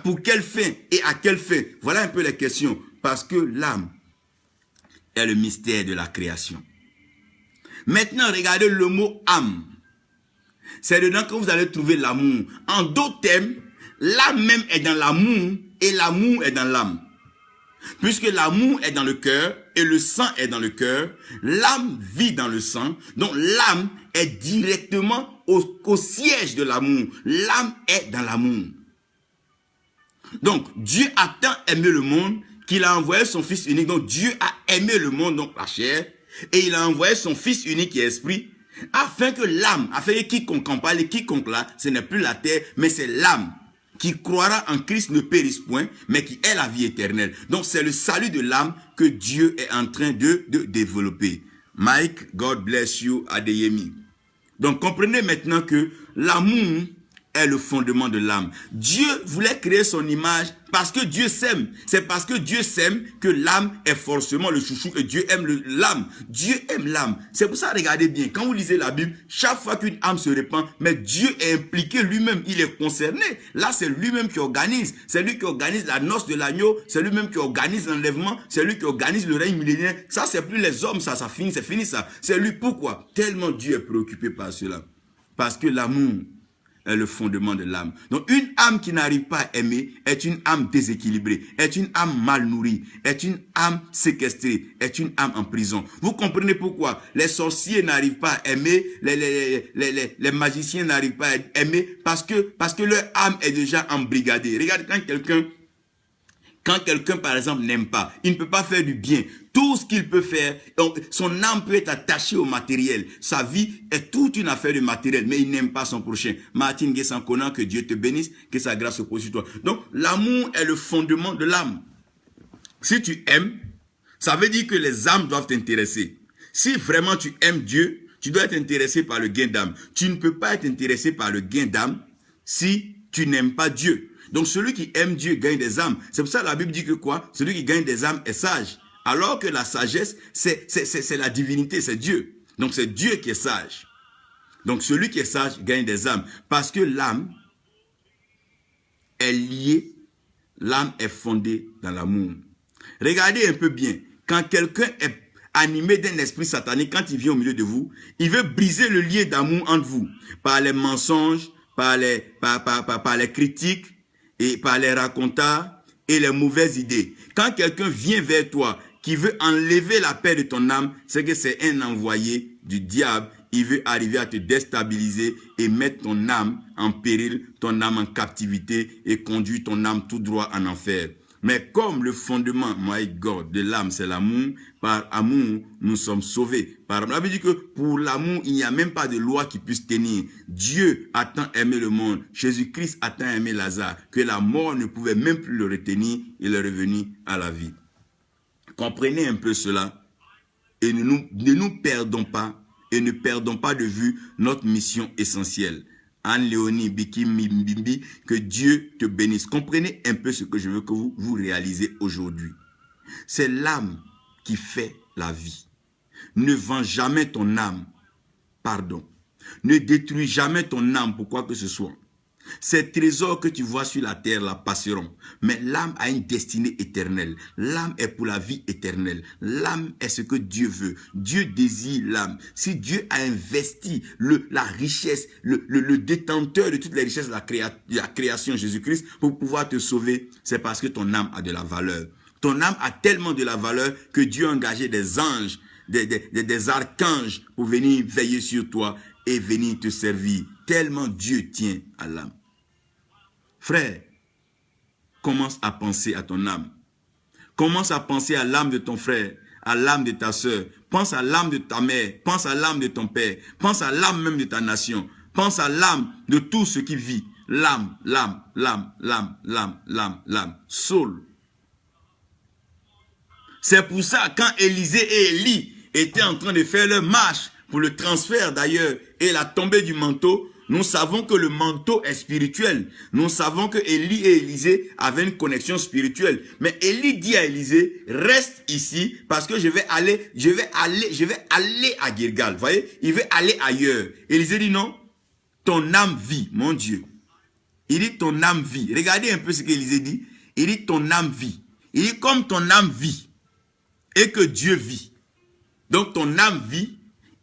Pour quelle fin et à quelle fin? Voilà un peu les questions. Parce que l'âme est le mystère de la création. Maintenant, regardez le mot âme. C'est dedans que vous allez trouver l'amour. En d'autres termes, l'âme même est dans l'amour et l'amour est dans l'âme. Puisque l'amour est dans le cœur et le sang est dans le cœur, l'âme vit dans le sang. Donc l'âme est directement au siège de l'amour. L'âme est dans l'amour. Donc Dieu a tant aimé le monde qu'il a envoyé son Fils unique. Donc Dieu a aimé le monde, donc la chair, et il a envoyé son Fils unique qui est esprit, afin que l'âme, afin que quiconque en parle, quiconque là, ce n'est plus la terre, mais c'est l'âme qui croira en Christ ne périsse point, mais qui est la vie éternelle. Donc c'est le salut de l'âme que Dieu est en train de développer. Mike, God bless you, Adeyemi. Donc comprenez maintenant que l'amour est le fondement de l'âme. Dieu voulait créer son image parce que Dieu s'aime. C'est parce que Dieu s'aime que l'âme est forcément le chouchou et Dieu aime l'âme. Dieu aime l'âme. C'est pour ça, regardez bien, quand vous lisez la Bible, chaque fois qu'une âme se répand, mais Dieu est impliqué lui-même, il est concerné. Là, c'est lui-même qui organise. C'est lui qui organise la noce de l'agneau, c'est lui-même qui organise l'enlèvement, c'est lui qui organise le règne millénaire. Ça, c'est plus les hommes, ça finit, c'est fini ça. C'est lui. Pourquoi? Tellement Dieu est préoccupé par cela. Parce que l'amour est le fondement de l'âme. Donc une âme qui n'arrive pas à aimer est une âme déséquilibrée, est une âme mal nourrie, est une âme séquestrée, est une âme en prison. Vous comprenez pourquoi les sorciers n'arrivent pas à aimer, les magiciens n'arrivent pas à aimer, parce que leur âme est déjà embrigadée. Regarde, quand quelqu'un, par exemple, n'aime pas, il ne peut pas faire du bien. Tout ce qu'il peut faire, donc, son âme peut être attachée au matériel. Sa vie est toute une affaire de matériel, mais il n'aime pas son prochain. Martine Guessan-Conan, que Dieu te bénisse, que sa grâce repose sur toi. Donc, l'amour est le fondement de l'âme. Si tu aimes, ça veut dire que les âmes doivent t'intéresser. Si vraiment tu aimes Dieu, tu dois être intéressé par le gain d'âme. Tu ne peux pas être intéressé par le gain d'âme si tu n'aimes pas Dieu. Donc celui qui aime Dieu gagne des âmes. C'est pour ça que la Bible dit que quoi? Celui qui gagne des âmes est sage. Alors que la sagesse, c'est la divinité, c'est Dieu. Donc c'est Dieu qui est sage. Donc celui qui est sage gagne des âmes. Parce que l'âme est liée, l'âme est fondée dans l'amour. Regardez un peu bien. Quand quelqu'un est animé d'un esprit satanique, quand il vient au milieu de vous, il veut briser le lien d'amour entre vous. Par les mensonges, par les critiques, et par les racontats et les mauvaises idées. Quand quelqu'un vient vers toi, qui veut enlever la paix de ton âme, c'est que c'est un envoyé du diable. Il veut arriver à te déstabiliser et mettre ton âme en péril, ton âme en captivité et conduire ton âme tout droit en enfer. Mais comme le fondement, my God, de l'âme, c'est l'amour, par amour, nous sommes sauvés. La Bible dit que pour l'amour, il n'y a même pas de loi qui puisse tenir. Dieu a tant aimé le monde, Jésus-Christ a tant aimé Lazare, que la mort ne pouvait même plus le retenir, il est revenu à la vie. Comprenez un peu cela et ne nous perdons pas et ne perdons pas de vue notre mission essentielle. Anne-Léonie Biki-Mbimbi, que Dieu te bénisse. Comprenez un peu ce que je veux que vous réalisez aujourd'hui. C'est l'âme qui fait la vie. Ne vends jamais ton âme. Pardon. Ne détruis jamais ton âme pour quoi que ce soit. Ces trésors que tu vois sur la terre la passeront. Mais l'âme a une destinée éternelle. L'âme est pour la vie éternelle. L'âme est ce que Dieu veut. Dieu désire l'âme. Si Dieu a investi la richesse, le détenteur de toutes les richesses de la création, Jésus-Christ, pour pouvoir te sauver, c'est parce que ton âme a de la valeur. Ton âme a tellement de la valeur que Dieu a engagé des anges, des archanges pour venir veiller sur toi et venir te servir. Tellement Dieu tient à l'âme. Frère, commence à penser à ton âme. Commence à penser à l'âme de ton frère, à l'âme de ta soeur. Pense à l'âme de ta mère, pense à l'âme de ton père, pense à l'âme même de ta nation. Pense à l'âme de tout ce qui vit. L'âme, l'âme, l'âme, l'âme, l'âme, l'âme, l'âme. Soul. C'est pour ça, quand Élisée et Élie étaient en train de faire leur marche, pour le transfert d'ailleurs et la tombée du manteau, nous savons que le manteau est spirituel. Nous savons que Élie et Élisée avaient une connexion spirituelle. Mais Élie dit à Élisée, reste ici parce que je vais aller à Gilgal. Vous voyez, il veut aller ailleurs. Élisée dit non, ton âme vit, mon Dieu. Il dit ton âme vit. Regardez un peu ce qu'Élisée dit. Il dit ton âme vit. Il dit comme ton âme vit et que Dieu vit. Donc ton âme vit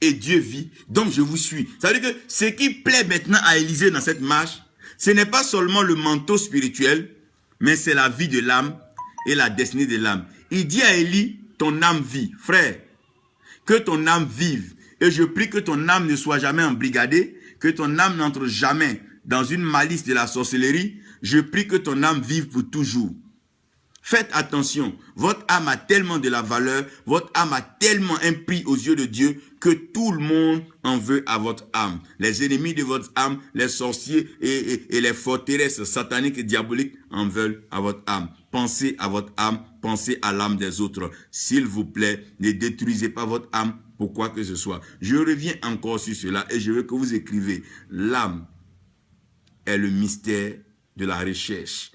et Dieu vit, donc je vous suis. Ça veut dire que ce qui plaît maintenant à Élisée dans cette marche, ce n'est pas seulement le manteau spirituel, mais c'est la vie de l'âme et la destinée de l'âme. Il dit à Élie, ton âme vit. Frère, que ton âme vive. Et je prie que ton âme ne soit jamais embrigadée, que ton âme n'entre jamais dans une malice de la sorcellerie. Je prie que ton âme vive pour toujours. Faites attention, votre âme a tellement de la valeur, votre âme a tellement un prix aux yeux de Dieu que tout le monde en veut à votre âme. Les ennemis de votre âme, les sorciers et les forteresses sataniques et diaboliques en veulent à votre âme. Pensez à votre âme, pensez à l'âme des autres. S'il vous plaît, ne détruisez pas votre âme pour quoi que ce soit. Je reviens encore sur cela et je veux que vous écrivez l'âme est le mystère de la recherche.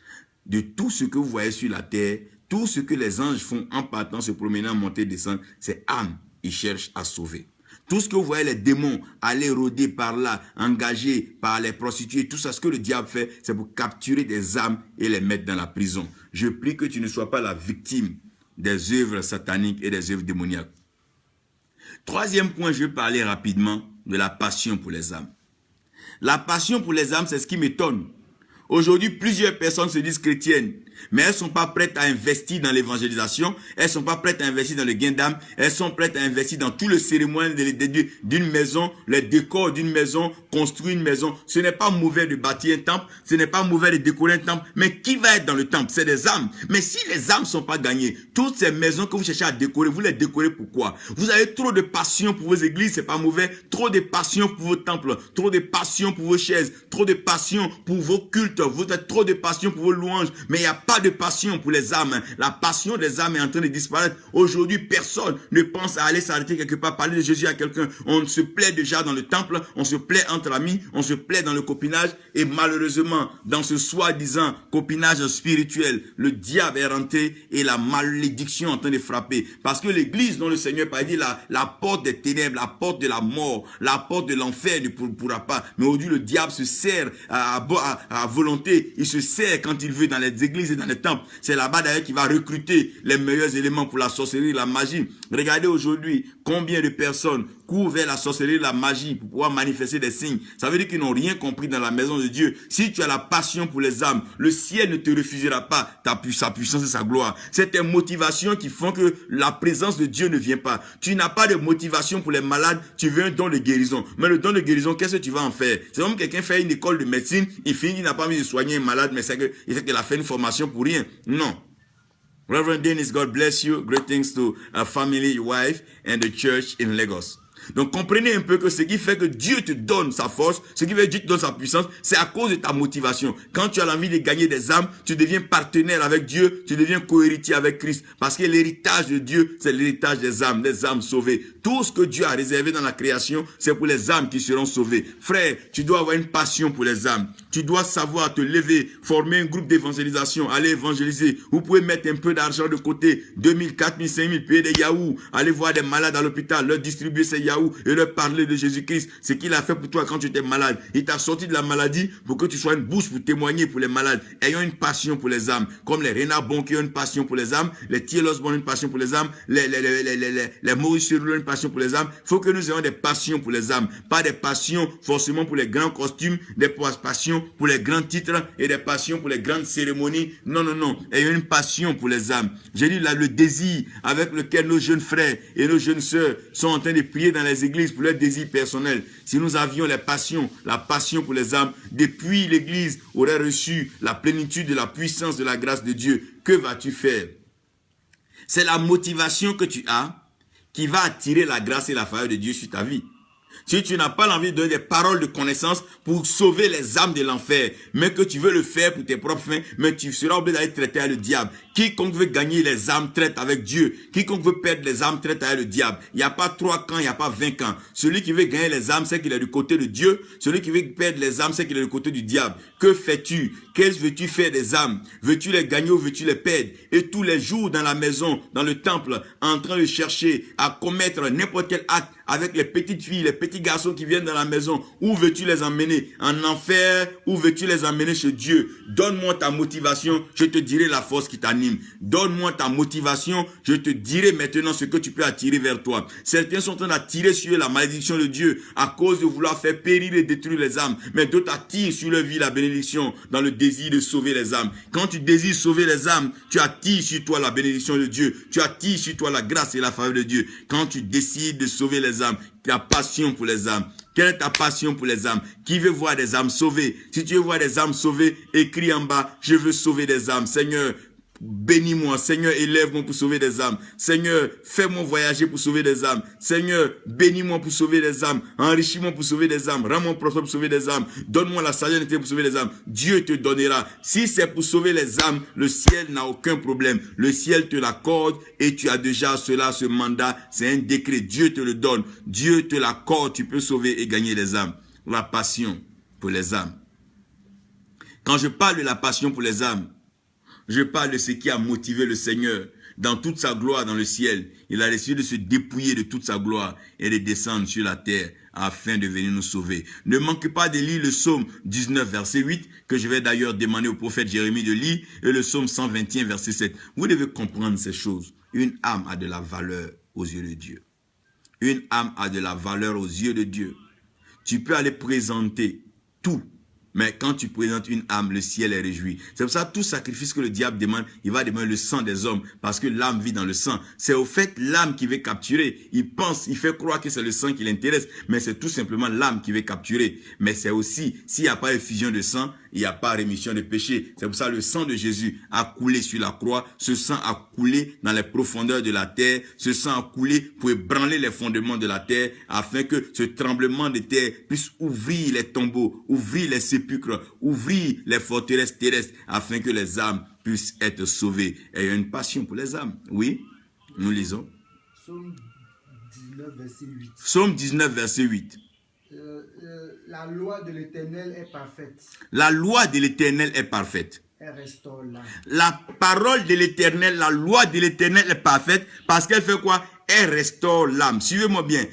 De tout ce que vous voyez sur la terre, tout ce que les anges font en partant, se promenant, monter, descendre, c'est âme. Ils cherchent à sauver. Tout ce que vous voyez les démons aller rôder par là, engagés par les prostituées, tout ça, ce que le diable fait, c'est pour capturer des âmes et les mettre dans la prison. Je prie que tu ne sois pas la victime des œuvres sataniques et des œuvres démoniaques. Troisième point, je vais parler rapidement de la passion pour les âmes. La passion pour les âmes, c'est ce qui m'étonne. Aujourd'hui, plusieurs personnes se disent chrétiennes, mais elles ne sont pas prêtes à investir dans l'évangélisation, elles ne sont pas prêtes à investir dans le gain d'âme, elles sont prêtes à investir dans tout le cérémonial d'une maison, les décors d'une maison, construire une maison. Ce n'est pas mauvais de bâtir un temple, ce n'est pas mauvais de décorer un temple, mais qui va être dans le temple? C'est des âmes. Mais si les âmes ne sont pas gagnées, toutes ces maisons que vous cherchez à décorer, vous les décorez pourquoi? Vous avez trop de passion pour vos églises, c'est pas mauvais, trop de passion pour vos temples, trop de passion pour vos chaises, trop de passion pour vos cultes, vous avez trop de passion pour vos louanges, mais il n'y a pas de passion pour les âmes. La passion des âmes est en train de disparaître. Aujourd'hui, personne ne pense à aller s'arrêter quelque part, parler de Jésus à quelqu'un. On se plaît déjà dans le temple, on se plaît entre amis, on se plaît dans le copinage, et malheureusement, dans ce soi-disant copinage spirituel, le diable est rentré et la malédiction est en train de frapper. Parce que l'église dont le Seigneur a dit la porte des ténèbres, la porte de la mort, la porte de l'enfer ne pourra pas. Mais aujourd'hui, le diable se sert à volonté, il se sert quand il veut dans les églises et dans les temples. C'est là-bas d'ailleurs qu'il va recruter les meilleurs éléments pour la sorcellerie, la magie. Regardez aujourd'hui combien de personnes courent vers la sorcellerie, la magie pour pouvoir manifester des signes. Ça veut dire qu'ils n'ont rien compris dans la maison de Dieu. Si tu as la passion pour les âmes, le ciel ne te refusera pas sa puissance et sa gloire. C'est tes motivations qui font que la présence de Dieu ne vient pas. Tu n'as pas de motivation pour les malades, tu veux un don de guérison. Mais le don de guérison, qu'est-ce que tu vas en faire? C'est comme quelqu'un fait une école de médecine, il finit, il n'a pas envie de soigner un malade, mais il sait qu'il a fait une formation pour rien. Non. Reverend Dennis, God bless you. Greetings to a family, wife, and the church in Lagos. Donc comprenez un peu que ce qui fait que Dieu te donne sa force, ce qui fait que Dieu te donne sa puissance, c'est à cause de ta motivation. Quand tu as l'envie de gagner des âmes, tu deviens partenaire avec Dieu, tu deviens co-héritier avec Christ. Parce que l'héritage de Dieu, c'est l'héritage des âmes sauvées. Tout ce que Dieu a réservé dans la création, c'est pour les âmes qui seront sauvées. Frère, tu dois avoir une passion pour les âmes. Tu dois savoir te lever, former un groupe d'évangélisation, aller évangéliser. Vous pouvez mettre un peu d'argent de côté, 2000, 4000, 5000, payer des yaourts, aller voir des malades à l'hôpital, leur distribuer ces yaourts et leur parler de Jésus-Christ. Ce qu'il a fait pour toi quand tu étais malade. Il t'a sorti de la maladie pour que tu sois une bouche pour témoigner pour les malades. Ayons une passion pour les âmes. Comme les Renard Bon qui ont une passion pour les âmes, les Thielos Bon ont une passion pour les âmes, les Maurice Surlot ont une passion pour les âmes. Il faut que nous ayons des passions pour les âmes. Pas des passions forcément pour les grands costumes, des passions pour les grands titres et des passions pour les grandes cérémonies. Non, non, non. Ayons une passion pour les âmes. J'ai dit là le désir avec lequel nos jeunes frères et nos jeunes sœurs sont en train de prier dans les églises pour leur désir personnel. Si nous avions la passion pour les âmes, depuis l'église aurait reçu la plénitude de la puissance de la grâce de Dieu. Que vas-tu faire? C'est la motivation que tu as qui va attirer la grâce et la faveur de Dieu sur ta vie. Si tu n'as pas l'envie de donner des paroles de connaissance pour sauver les âmes de l'enfer, mais que tu veux le faire pour tes propres fins, mais tu seras obligé d'aller traiter avec le diable. Quiconque veut gagner les âmes traite avec Dieu. Quiconque veut perdre les âmes traite avec le diable. Il n'y a pas 3 camps, il n'y a pas 20 camps. Celui qui veut gagner les âmes, c'est qu'il est du côté de Dieu. Celui qui veut perdre les âmes, c'est qu'il est du côté du diable. Que fais-tu? Qu'est-ce veux-tu faire des âmes? Veux-tu les gagner ou veux-tu les perdre? Et tous les jours dans la maison, dans le temple, en train de chercher à commettre n'importe quel acte avec les petites filles, les petits garçons qui viennent dans la maison, où veux-tu les emmener? En enfer, où veux-tu les emmener chez Dieu? Donne-moi ta motivation, je te dirai la force qui t'anime. Donne-moi ta motivation, je te dirai maintenant ce que tu peux attirer vers toi. Certains sont en train d'attirer sur eux la malédiction de Dieu à cause de vouloir faire périr et détruire les âmes. Mais d'autres attirent sur leur vie la bénédiction dans le désir de sauver les âmes. Quand tu désires sauver les âmes, tu attires sur toi la bénédiction de Dieu. Tu attires sur toi la grâce et la faveur de Dieu. Quand tu décides de sauver les âmes, ta passion pour les âmes. Quelle est ta passion pour les âmes? Qui veut voir des âmes sauvées? Si tu veux voir des âmes sauvées, écris en bas, je veux sauver des âmes. Seigneur, bénis-moi. Seigneur, élève-moi pour sauver des âmes. Seigneur, fais-moi voyager pour sauver des âmes. Seigneur, bénis-moi pour sauver des âmes. Enrichis-moi pour sauver des âmes. Rends-moi prospère pour sauver des âmes. Donne-moi la sagesse pour sauver des âmes. Dieu te donnera. Si c'est pour sauver les âmes, le ciel n'a aucun problème. Le ciel te l'accorde et tu as déjà cela, ce mandat. C'est un décret. Dieu te le donne. Dieu te l'accorde. Tu peux sauver et gagner les âmes. La passion pour les âmes. Quand je parle de la passion pour les âmes, je parle de ce qui a motivé le Seigneur dans toute sa gloire dans le ciel. Il a décidé de se dépouiller de toute sa gloire et de descendre sur la terre afin de venir nous sauver. Ne manquez pas de lire le psaume 19, verset 8, que je vais d'ailleurs demander au prophète Jérémie de lire, et le psaume 121, verset 7. Vous devez comprendre ces choses. Une âme a de la valeur aux yeux de Dieu. Une âme a de la valeur aux yeux de Dieu. Tu peux aller présenter tout, mais quand tu présentes une âme, le ciel est réjoui. C'est pour ça tout sacrifice que le diable demande, il va demander le sang des hommes, parce que l'âme vit dans le sang. C'est au fait l'âme qui veut capturer. Il pense, il fait croire que c'est le sang qui l'intéresse, mais c'est tout simplement l'âme qui veut capturer. Mais c'est aussi, s'il n'y a pas effusion de sang, il n'y a pas rémission de péché. C'est pour ça que le sang de Jésus a coulé sur la croix. Ce sang a coulé dans les profondeurs de la terre. Ce sang a coulé pour ébranler les fondements de la terre, afin que ce tremblement de terre puisse ouvrir les tombeaux, ouvrir les sépulcres, ouvrir les forteresses terrestres, afin que les âmes puissent être sauvées. Et il y a une passion pour les âmes. Oui, nous lisons. Psaume 19, verset 8. Psaume 19, verset 8. La loi de l'Éternel est parfaite. La loi de l'Éternel est parfaite. Elle restaure l'âme. La parole de l'Éternel, la loi de l'Éternel est parfaite parce qu'elle fait quoi? Elle restaure l'âme. Suivez-moi bien.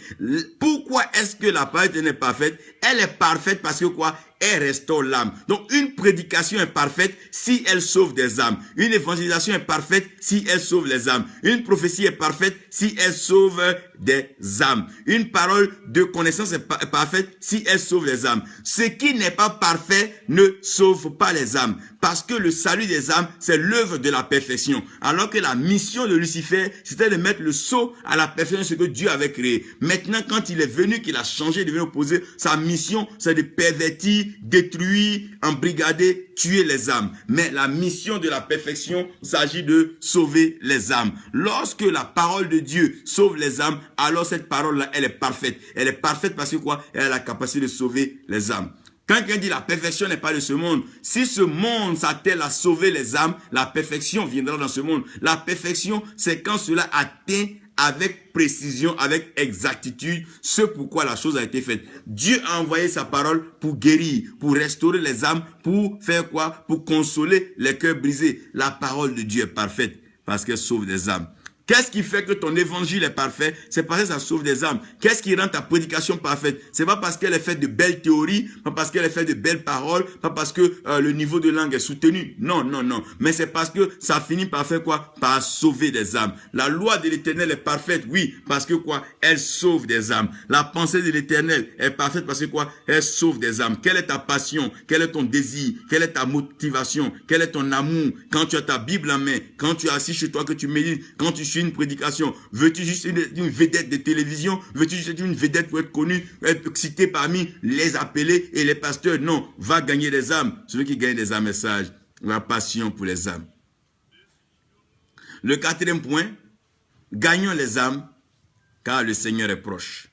Pourquoi est-ce que la parole de l'Éternel est parfaite? Elle est parfaite parce que quoi? Elle restaure l'âme. Donc une prédication est parfaite si elle sauve des âmes. Une évangélisation est parfaite si elle sauve les âmes. Une prophétie est parfaite si elle sauve des âmes. Une parole de connaissance est parfaite si elle sauve les âmes. Ce qui n'est pas parfait ne sauve pas les âmes. Parce que le salut des âmes, c'est l'œuvre de la perfection. Alors que la mission de Lucifer, c'était de mettre le sceau à la perfection de ce que Dieu avait créé. Maintenant, quand il est venu, qu'il a changé, de venir opposer, sa mission, c'est de pervertir, détruire, embrigader, tuer les âmes. Mais la mission de la perfection s'agit de sauver les âmes. Lorsque la parole de Dieu sauve les âmes, alors cette parole-là, elle est parfaite. Elle est parfaite parce que quoi? Elle a la capacité de sauver les âmes. Quand quelqu'un dit la perfection n'est pas de ce monde, si ce monde s'attelle à sauver les âmes, la perfection viendra dans ce monde. La perfection, c'est quand cela atteint avec précision, avec exactitude, ce pourquoi la chose a été faite. Dieu a envoyé sa parole pour guérir, pour restaurer les âmes, pour faire quoi? Pour consoler les cœurs brisés. La parole de Dieu est parfaite parce qu'elle sauve des âmes. Qu'est-ce qui fait que ton évangile est parfait? C'est parce que ça sauve des âmes. Qu'est-ce qui rend ta prédication parfaite? C'est pas parce qu'elle est faite de belles théories, pas parce qu'elle est faite de belles paroles, pas parce que le niveau de langue est soutenu. Non, non, non. Mais c'est parce que ça finit par faire quoi? Par sauver des âmes. La loi de l'Éternel est parfaite, oui, parce que quoi? Elle sauve des âmes. La pensée de l'Éternel est parfaite parce que quoi? Elle sauve des âmes. Quelle est ta passion? Quel est ton désir? Quelle est ta motivation? Quel est ton amour? Quand tu as ta Bible en main, quand tu es assis chez toi, que tu médites, quand tu suis une prédication, veux-tu juste une vedette de télévision? Veux-tu juste une vedette pour être connu, être cité parmi les appelés et les pasteurs? Non, va gagner des âmes. Celui qui gagne des âmes est sage. La passion pour les âmes. Le quatrième point, gagnons les âmes car le Seigneur est proche.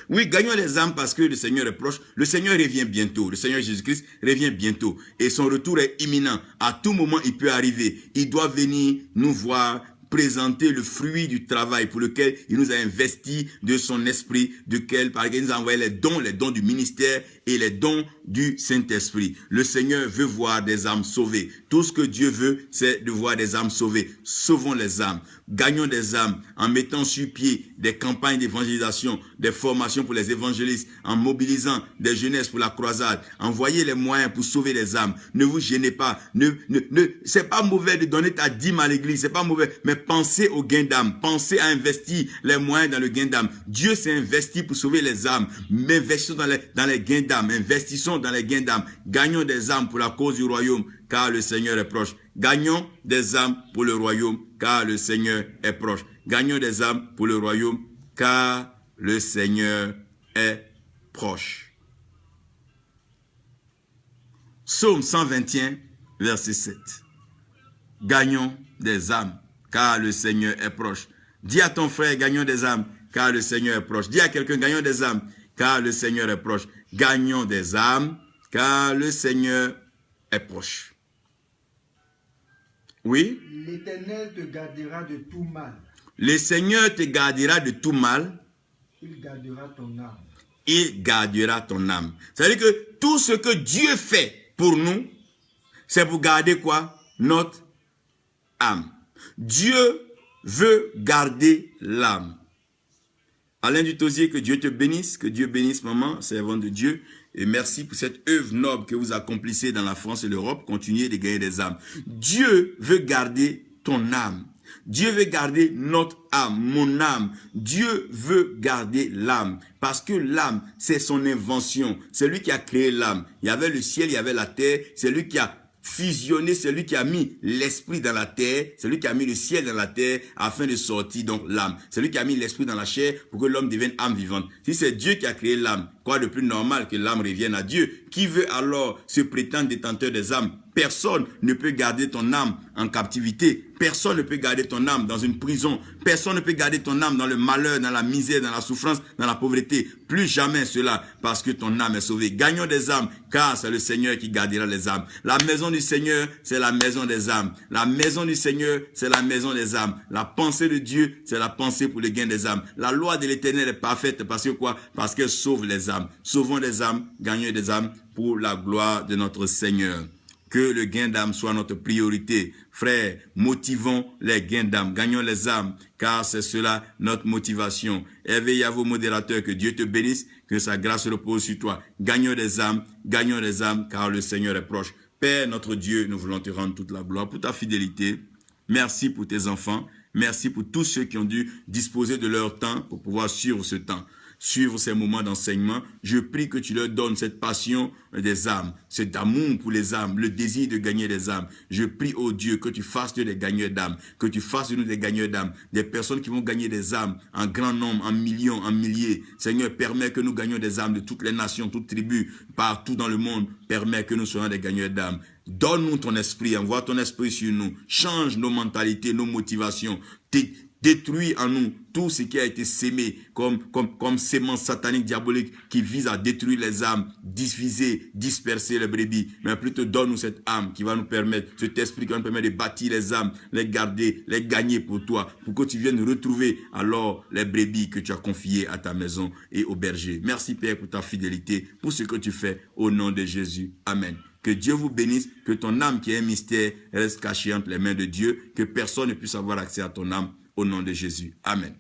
Oui, gagnons les âmes parce que le Seigneur est proche. Le Seigneur revient bientôt. Le Seigneur Jésus-Christ revient bientôt. Et son retour est imminent. À tout moment, il peut arriver. Il doit venir nous voir, présenter le fruit du travail pour lequel il nous a investi de son esprit, par lequel il nous a envoyé les dons du ministère et les dons du Saint-Esprit. Le Seigneur veut voir des âmes sauvées. Tout ce que Dieu veut, c'est de voir des âmes sauvées. Sauvons les âmes. Gagnons des âmes en mettant sur pied des campagnes d'évangélisation, des formations pour les évangélistes, en mobilisant des jeunesses pour la croisade. Envoyez les moyens pour sauver les âmes. Ne vous gênez pas. C'est pas mauvais de donner ta dîme à l'église. C'est pas mauvais. Mais pensez au gain d'âme. Pensez à investir les moyens dans le gain d'âme. Dieu s'est investi pour sauver les âmes. Mais investissons dans les gains d'âme. Investissons dans les gains d'âme. Gagnons des âmes pour la cause du royaume, car le Seigneur est proche. Gagnons des âmes pour le royaume, car le Seigneur est proche. Gagnons des âmes pour le royaume, car le Seigneur est proche. Psaume 121, verset 7. Gagnons des âmes, car le Seigneur est proche. Dis à ton frère, gagnons des âmes, car le Seigneur est proche. Dis à quelqu'un, gagnons des âmes, car le Seigneur est proche. Gagnons des âmes, car le Seigneur est proche. Oui? L'Éternel te gardera de tout mal. Le Seigneur te gardera de tout mal. Il gardera ton âme. Il gardera ton âme. C'est-à-dire que tout ce que Dieu fait pour nous, c'est pour garder quoi? Notre âme. Dieu veut garder l'âme. Alain Dutosier, que Dieu te bénisse, que Dieu bénisse maman, servante de Dieu. Et merci pour cette œuvre noble que vous accomplissez dans la France et l'Europe. Continuez de gagner des âmes. Dieu veut garder ton âme. Dieu veut garder notre âme, mon âme. Dieu veut garder l'âme. Parce que l'âme, c'est son invention. C'est lui qui a créé l'âme. Il y avait le ciel, il y avait la terre. C'est lui qui a fusionné, c'est lui qui a mis l'esprit dans la terre, c'est lui qui a mis le ciel dans la terre afin de sortir donc l'âme. C'est lui qui a mis l'esprit dans la chair pour que l'homme devienne âme vivante. Si c'est Dieu qui a créé l'âme, quoi de plus normal que l'âme revienne à Dieu? Qui veut alors se prétendre détenteur des âmes? Personne ne peut garder ton âme en captivité. Personne ne peut garder ton âme dans une prison. Personne ne peut garder ton âme dans le malheur, dans la misère, dans la souffrance, dans la pauvreté. Plus jamais cela, parce que ton âme est sauvée. Gagnons des âmes, car c'est le Seigneur qui gardera les âmes. La maison du Seigneur, c'est la maison des âmes. La maison du Seigneur, c'est la maison des âmes. La pensée de Dieu, c'est la pensée pour le gain des âmes. La loi de l'Éternel est parfaite, parce que quoi? Parce qu'elle sauve les âmes. Sauvons des âmes, gagnons des âmes pour la gloire de notre Seigneur. Que le gain d'âme soit notre priorité. Frères, motivons les gains d'âme. Gagnons les âmes, car c'est cela notre motivation. Éveillez à vos modérateurs, que Dieu te bénisse, que sa grâce repose sur toi. Gagnons des âmes, car le Seigneur est proche. Père, notre Dieu, nous voulons te rendre toute la gloire pour ta fidélité. Merci pour tes enfants. Merci pour tous ceux qui ont dû disposer de leur temps pour pouvoir suivre ce temps. Suivre ces moments d'enseignement. Je prie que tu leur donnes cette passion des âmes, cet amour pour les âmes, le désir de gagner des âmes. Je prie, oh Dieu, que tu fasses de nous des gagneurs d'âmes, que tu fasses de nous des gagneurs d'âmes, des personnes qui vont gagner des âmes en grand nombre, en millions, en milliers. Seigneur, permets que nous gagnions des âmes de toutes les nations, toutes tribus, partout dans le monde. Permets que nous soyons des gagneurs d'âmes. Donne-nous ton esprit, envoie ton esprit sur nous. Change nos mentalités, nos motivations. Détruis en nous tout ce qui a été sémé comme sémence satanique, diabolique, qui vise à détruire les âmes, diviser, disperser les brebis. Mais plutôt donne-nous cette âme qui va nous permettre, cet esprit qui va nous permettre de bâtir les âmes, les garder, les gagner pour toi, pour que tu viennes retrouver alors les brebis que tu as confiées à ta maison et au berger. Merci Père pour ta fidélité, pour ce que tu fais au nom de Jésus. Amen. Que Dieu vous bénisse, que ton âme qui est un mystère reste cachée entre les mains de Dieu, que personne ne puisse avoir accès à ton âme au nom de Jésus. Amen.